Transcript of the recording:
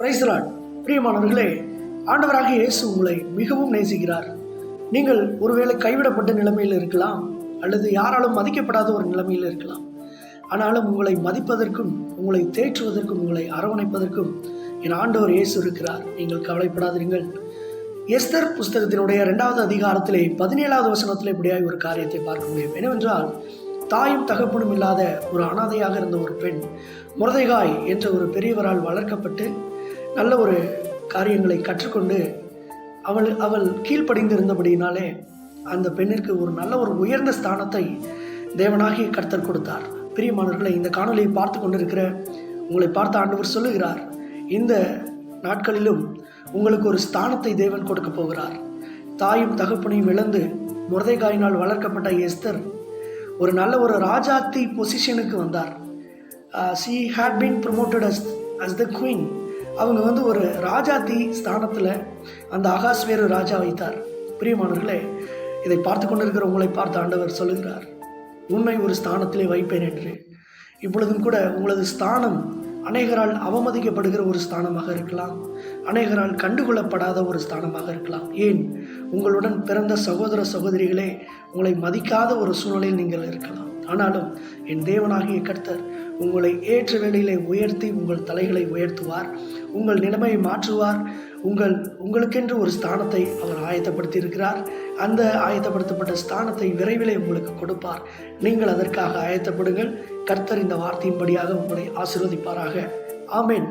Praise the Lord. பிரியமானவர்களே, ஆண்டவராகிய இயேசு உங்களை மிகவும் நேசிக்கிறார். நீங்கள் ஒருவேளை கைவிடப்பட்ட நிலைமையில் இருக்கலாம், அல்லது யாராலும் மதிக்கப்படாத ஒரு நிலைமையில் இருக்கலாம். ஆனாலும் உங்களை மதிப்பதற்கும், உங்களை தேற்றுவதற்கும், உங்களை அரவணைப்பதற்கும் என் ஆண்டவர் இயேசு இருக்கிறார். நீங்கள் கவலைப்படாதீர்கள். எஸ்தர் புஸ்தகத்தினுடைய 2வது அதிகாரத்திலே 17வது வசனத்திலே இப்படியாய் ஒரு காரியத்தை பார்க்க முடியும். என்னவென்றால், தாயும் தகப்பனும் இல்லாத ஒரு அனாதையாக இருந்த ஒரு பெண் மொர்தெகாய் என்ற ஒரு பெரியவரால் வளர்க்கப்பட்டு நல்ல ஒரு காரியங்களை கற்றுக்கொண்டு அவள் கீழ்ப்படிந்திருந்தபடியினாலே அந்த பெண்ணிற்கு ஒரு நல்ல ஒரு உயர்ந்த ஸ்தானத்தை தேவனாகிய கர்த்தர் கொடுத்தார். பிரியமானவர்களை, இந்த காணொலியை பார்த்து கொண்டிருக்கிற உங்களை பார்த்த ஆண்டவர் சொல்லுகிறார், இந்த நாட்களிலும் உங்களுக்கு ஒரு ஸ்தானத்தை தேவன் கொடுக்க போகிறார். தாயும் தகப்பனையும் இழந்து மொர்தெகாயினால் வளர்க்கப்பட்ட எஸ்தர் ஒரு நல்ல ஒரு ராஜாத்தி பொசிஷனுக்கு வந்தார். she had been promoted as the queen. அவங்க ஒரு ராஜாத்தி ஸ்தானத்தில் அந்த அகாஸ்வேரு ராஜா வைத்தார். பிரியமானவர்களே, இதை பார்த்து கொண்டிருக்கிற உங்களை பார்த்து ஆண்டவர் சொல்லுகிறார், உன்னை ஒரு ஸ்தானத்திலே வைப்பேன் என்று. இப்பொழுதும் கூட உங்களது ஸ்தானம் அநேகரால் அவமதிக்கப்படுகிற ஒரு ஸ்தானமாக இருக்கலாம், அநேகரால் கண்டுகொள்ளப்படாத ஒரு ஸ்தானமாக இருக்கலாம். ஏன், உங்களுடன் பிறந்த சகோதர சகோதரிகளே உங்களை மதிக்காத ஒரு சூழ்நிலையில் நீங்கள் இருக்கலாம். ஆனாலும் என் தேவனாகிய கர்த்தர் உங்களை ஏற்ற வேளையிலே உயர்த்தி உங்கள் தலைகளை உயர்த்துவார், உங்கள் நிலைமையை மாற்றுவார். உங்களுக்கென்று ஒரு ஸ்தானத்தை அவர் ஆயத்தப்படுத்தி இருக்கிறார். அந்த ஆயத்தப்படுத்தப்பட்ட ஸ்தானத்தை விரைவிலே உங்களுக்கு கொடுப்பார். நீங்கள் அதற்காக ஆயத்தப்படுங்கள். கர்த்தர் இந்த வார்த்தையின்படியாக உங்களை ஆசீர்வதிப்பாராக. ஆமென்.